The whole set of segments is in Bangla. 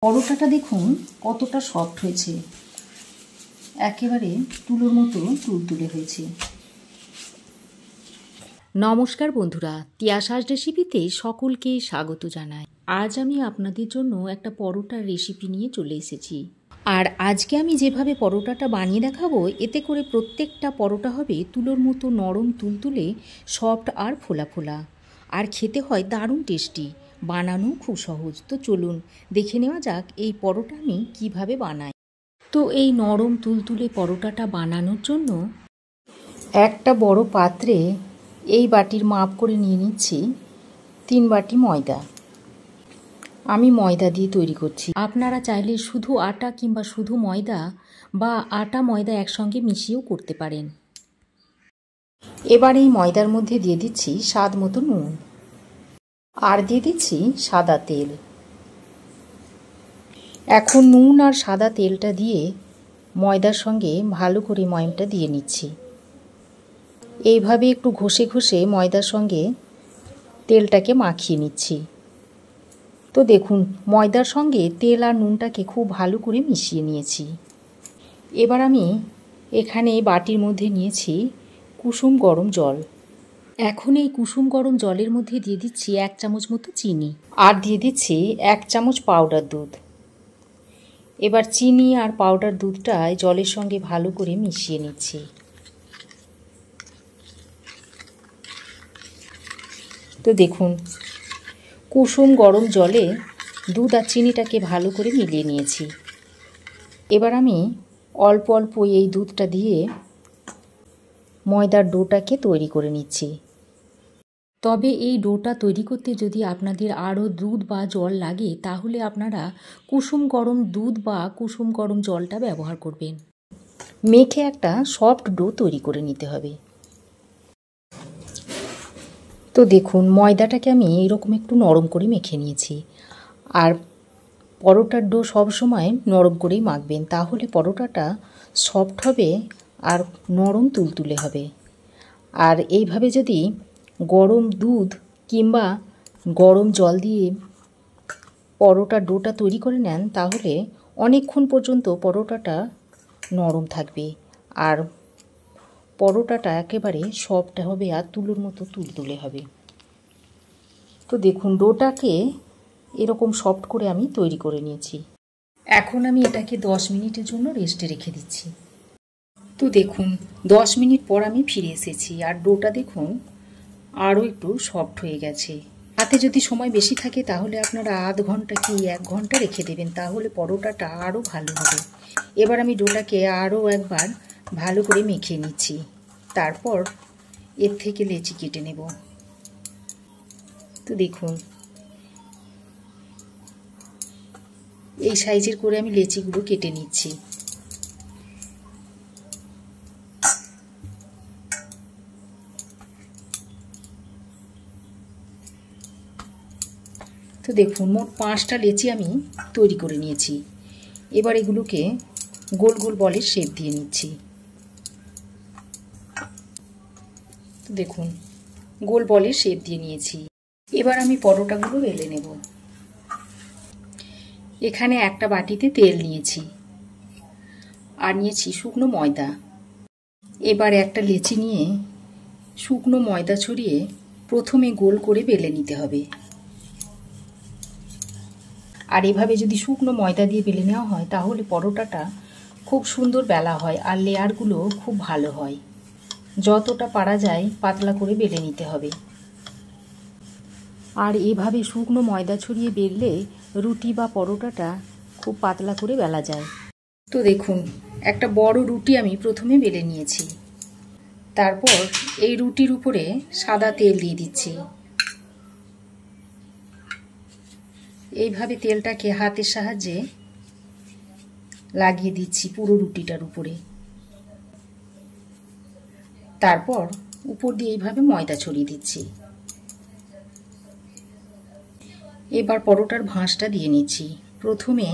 পরোটাটা দেখুন কতটা সফট হয়েছে, একেবারে তুলোর মতো তুলতুলে হয়েছে। নমস্কার বন্ধুরা, তিয়াশাস রেসিপিতে সকলকে স্বাগত জানাই। আজ আমি আপনাদের জন্য একটা পরোটার রেসিপি নিয়ে চলে এসেছি। আর আজকে আমি যেভাবে পরোটাটা বানিয়ে দেখাবো, এতে করে প্রত্যেকটা পরোটা হবে তুলোর মতো নরম তুলতুলে, সফট আর ফোলা ফোলা, আর খেতে হয় দারুণ টেস্টি। বানানো খুব সহজ। তো চলুন দেখে নেওয়া যাক এই পরোটা আমি কিভাবে বানাই। তো এই নরম তুলতুলে পরোটাটা বানানোর জন্য একটা বড় পাত্রে এই বাটির মাপ করে নিয়ে নিচ্ছি 3 বাটি ময়দা। আমি ময়দা দিয়ে তৈরি করছি। আপনারা চাইলে শুধু আটা কিংবা শুধু ময়দা বা আটা ময়দা একসঙ্গে মিশিয়েও করতে পারেন। এবার এই ময়দার মধ্যে দিয়ে দিচ্ছি স্বাদ মতো নুন, আর দিয়ে দিচ্ছি সাদা তেল। এখন নুন আর সাদা তেলটা দিয়ে ময়দার সঙ্গে ভালো করে ময়মটা দিয়ে নিচ্ছি। এইভাবে একটু ঘষে ঘষে ময়দার সঙ্গে তেলটাকে মাখিয়ে নিচ্ছি। তো দেখুন ময়দার সঙ্গে তেল আর নুনটাকে খুব ভালো করে মিশিয়ে নিয়েছি। এবার আমি এখানে বাটির মধ্যে নিয়েছি কুসুম গরম জল। এখন এই কুসুম গরম জলের মধ্যে দিয়ে দিচ্ছি 1 চামচ মতো চিনি, আর দিয়ে দিচ্ছি 1 চামচ পাউডার দুধ। এবার চিনি আর পাউডার দুধটা জলের সঙ্গে ভালো করে মিশিয়ে নিচ্ছি। তো দেখুন কুসুম গরম জলে দুধ আর চিনিটাকে ভালো করে মিলিয়ে নিয়েছি। এবার আমি অল্প অল্প এই দুধটা দিয়ে ময়দার ডোটাকে তৈরি করে নিচ্ছি। তবে এই ডোটা তৈরি করতে যদি আপনাদের আরও দুধ বা জল লাগে, তাহলে আপনারা কুসুম গরম দুধ বা কুসুম গরম জলটা ব্যবহার করবেন। মেখে একটা সফট ডো তৈরি করে নিতে হবে। তো দেখুন ময়দাটাকে আমি এইরকম একটু নরম করে মেখে নিয়েছি। আর পরোটার ডো সবসময় নরম করেই মাখবেন, তাহলে পরোটাটা সফট হবে আর নরম তুলতুলে হবে। আর এইভাবে যদি গরম দুধ কিংবা গরম জল দিয়ে পরোটার ডোটা তৈরি করে নেন, তাহলে অনেকক্ষণ পর্যন্ত পরোটাটা নরম থাকবে আর পরোটাটা একেবারে সফট হবে আর তুলোর মতো তুলতুলে হবে। তো দেখুন ডোটাকে এরকম সফট করে আমি তৈরি করে নিয়েছি। এখন আমি এটাকে 10 মিনিটের জন্য রেস্টে রেখে দিচ্ছি। তো দেখুন 10 মিনিট পর আমি ফিরে এসেছি, আর ডোটা দেখুন আরও একটু সফট হয়ে গেছে। হাতে যদি সময় বেশি থাকে তাহলে আপনারা আধ ঘন্টা কি 1 ঘন্টা রেখে দেবেন, তাহলে পরোটাটা আরও ভালো হবে। এবার আমি ডোটাকে আরও একবার ভালো করে মেখে নিচ্ছি। তারপর এর থেকে লেচি কেটে নেব। তো দেখুন এই সাইজের করে আমি লেচিগুলো কেটে নিচ্ছি। তো দেখুন মোট 5টা লেচি আমি তৈরি করে নিয়েছি। এবার এগুলোকে গোল গোল বলের শেপ দিয়ে নিচ্ছি। তো দেখুন গোল বলের শেপ দিয়ে নিয়েছি। এবার আমি পরোটাগুলো বেলে নেব। এখানে একটা বাটিতে তেল নিয়েছি আর নিয়েছি শুকনো ময়দা। এবার একটা লেচি নিয়ে শুকনো ময়দা ছড়িয়ে প্রথমে গোল করে বেলে নিতে হবে। আর এভাবে যদি শুকনো ময়দা দিয়ে বেলে নেওয়া হয়, তাহলে পরোটাটা খুব সুন্দর বেলা হয় আর লেয়ারগুলো খুব ভালো হয়। যতটা পারা যায় পাতলা করে বেলে নিতে হবে। আর এভাবে শুকনো ময়দা ছড়িয়ে বেললে রুটি বা পরোটাটা খুব পাতলা করে বেলা যায়। তো দেখুন একটা বড় রুটি আমি প্রথমে বেলে নিয়েছি। তারপর এই রুটির উপরে সাদা তেল দিয়ে দিচ্ছি। এইভাবে তেলটাকে হাতের সাহায্যে লাগিয়ে দিচ্ছি পুরো রুটিটার উপরে। তারপর উপর দিয়ে এইভাবে ময়দা ছড়িয়ে দিচ্ছি। এবার পরোটার ভাঁজটা দিয়ে নিচ্ছি। প্রথমে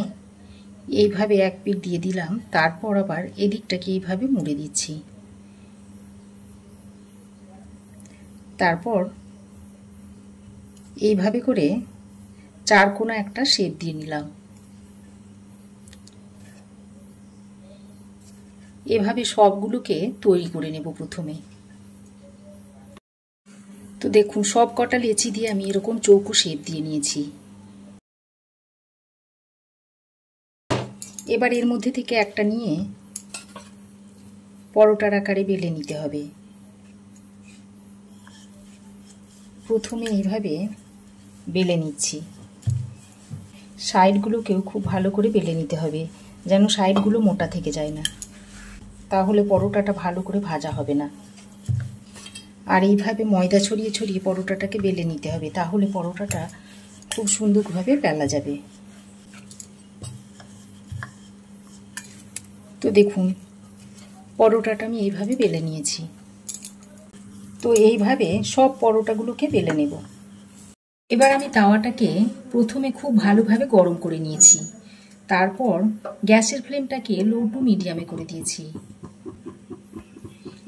এইভাবে এক পিঠ দিয়ে দিলাম, তারপর আবার এদিকটাকে এইভাবে মুড়ে দিচ্ছি। তারপর এইভাবে করে 4 কোণা একটা শেপ দিয়ে নিলাম। এভাবে সবগুলোকে তৈরি করে নেব প্রথমে। তো দেখুন সব কটা লেচি দিয়ে আমি এরকম চৌকো শেপ দিয়ে নিয়েছি। এবার এর মধ্যে থেকে একটা নিয়ে পরোটার আকারে বেলে নিতে হবে। প্রথমে এইভাবে বেলে নিচ্ছি। সাইডগুলোকেও খুব ভালো করে বেলে নিতে হবে, যেন সাইডগুলো মোটা থেকে যায় না, তাহলে পরোটাটা ভালো করে ভাজা হবে না। আর এইভাবে ময়দা ছড়িয়ে ছড়িয়ে পরোটাটাকে বেলে নিতে হবে, তাহলে পরোটাটা খুব সুন্দরভাবে বেলা যাবে। তো দেখুন পরোটাটা আমি এইভাবে বেলে নিয়েছি। তো এইভাবে সব পরোটাগুলোকে বেলে নেব। এবার আমি তাওয়াটাকে প্রথমে খুব ভালোভাবে গরম করে নিয়েছি, তারপর গ্যাসের ফ্লেমটাকে লো টু মিডিয়ামে করে দিয়েছি।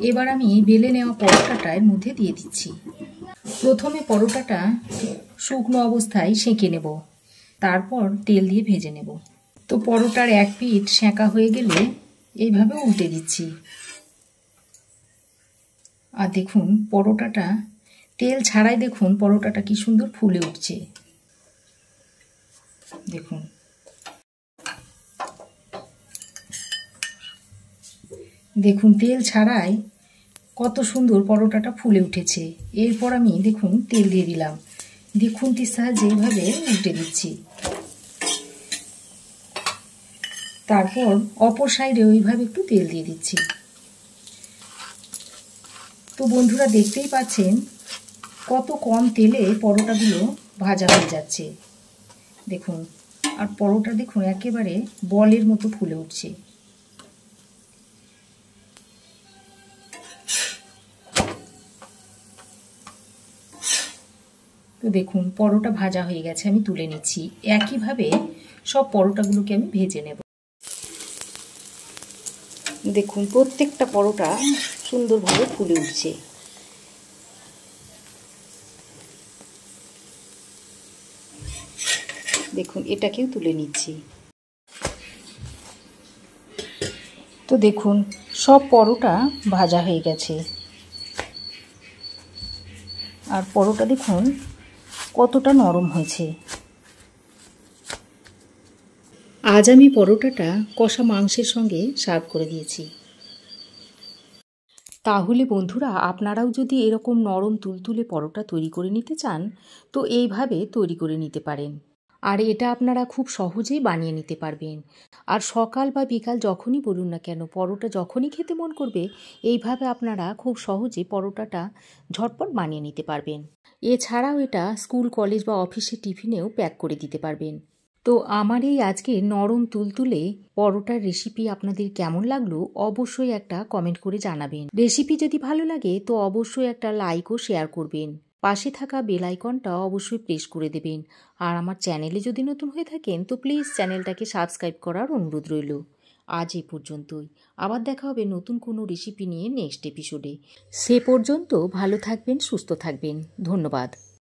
এবার আমি বেলে নেওয়া পরোটাটা এর মধ্যে দিয়ে দিচ্ছি। প্রথমে পরোটাটা শুকনো অবস্থায় সেঁকে নেব, তারপর তেল দিয়ে ভেজে নেব। তো পরোটার এক পিঠ সেঁকা হয়ে গেলে এইভাবে উল্টে দিচ্ছি। আর দেখুন পরোটাটা তেল ছাড়াই দেখুন পরোটাটা কি সুন্দর ফুলে উঠছে। দেখুন দেখুন তেল ছাড়াই কত সুন্দর পরোটাটা ফুলে উঠেছে। এরপর আমি দেখুন তেল দিয়ে দিলাম, দিয়ে খুন্তির সাহায্যে এইভাবে উল্টে দিচ্ছি। তারপর অপর সাইডে ওইভাবে একটু তেল দিয়ে দিচ্ছি। তো বন্ধুরা দেখতেই পাচ্ছেন কত কম তেলে পরোটাগুলো ভাজা হয়ে যাচ্ছে। দেখুন আর পরোটা দেখুন একেবারে বলের মতো ফুলে উঠছে। তো দেখুন পরোটা ভাজা হয়ে গেছে, আমি তুলে নিচ্ছি। একইভাবে সব পরোটাগুলোকে আমি ভেজে নেব। দেখুন প্রত্যেকটা পরোটা সুন্দরভাবে ফুলে উঠছে। দেখুন এটাকেও তুলে নিচ্ছি। তো দেখুন সব পরোটা ভাজা হয়ে গেছে। আর পরোটা দেখুন কতটা নরম হয়েছে। আজ আমি পরোটাটা কষা মাংসের সঙ্গে সার্ভ করে দিয়েছি। তাহলে বন্ধুরা আপনারাও যদি এরকম নরম তুলতুলে পরোটা তৈরি করে নিতে চান তো এইভাবে তৈরি করে নিতে পারেন। আর এটা আপনারা খুব সহজেই বানিয়ে নিতে পারবেন। আর সকাল বা বিকাল যখনই বলুন না কেন, পরোটা যখনই খেতে মন করবে এইভাবে আপনারা খুব সহজে পরোটাটা ঝটপট বানিয়ে নিতে পারবেন। এছাড়াও এটা স্কুল, কলেজ বা অফিসের টিফিনেও প্যাক করে দিতে পারবেন। তো আমার এই আজকে নরম তুলতুলে পরোটার রেসিপি আপনাদের কেমন লাগলো অবশ্যই একটা কমেন্ট করে জানাবেন। রেসিপি যদি ভালো লাগে তো অবশ্যই একটা লাইক ও শেয়ার করবেন। পাশে থাকা বেল আইকনটা অবশ্যই প্রেস করে দেবেন। আর আমার চ্যানেলে যদি নতুন হয়ে থাকেন তো প্লিজ চ্যানেলটাকে সাবস্ক্রাইব করার অনুরোধ রইল। আজ এই পর্যন্তই। আবার দেখা হবে নতুন কোনো রেসিপি নিয়ে নেক্সট এপিসোডে। সে পর্যন্ত ভালো থাকবেন, সুস্থ থাকবেন। ধন্যবাদ।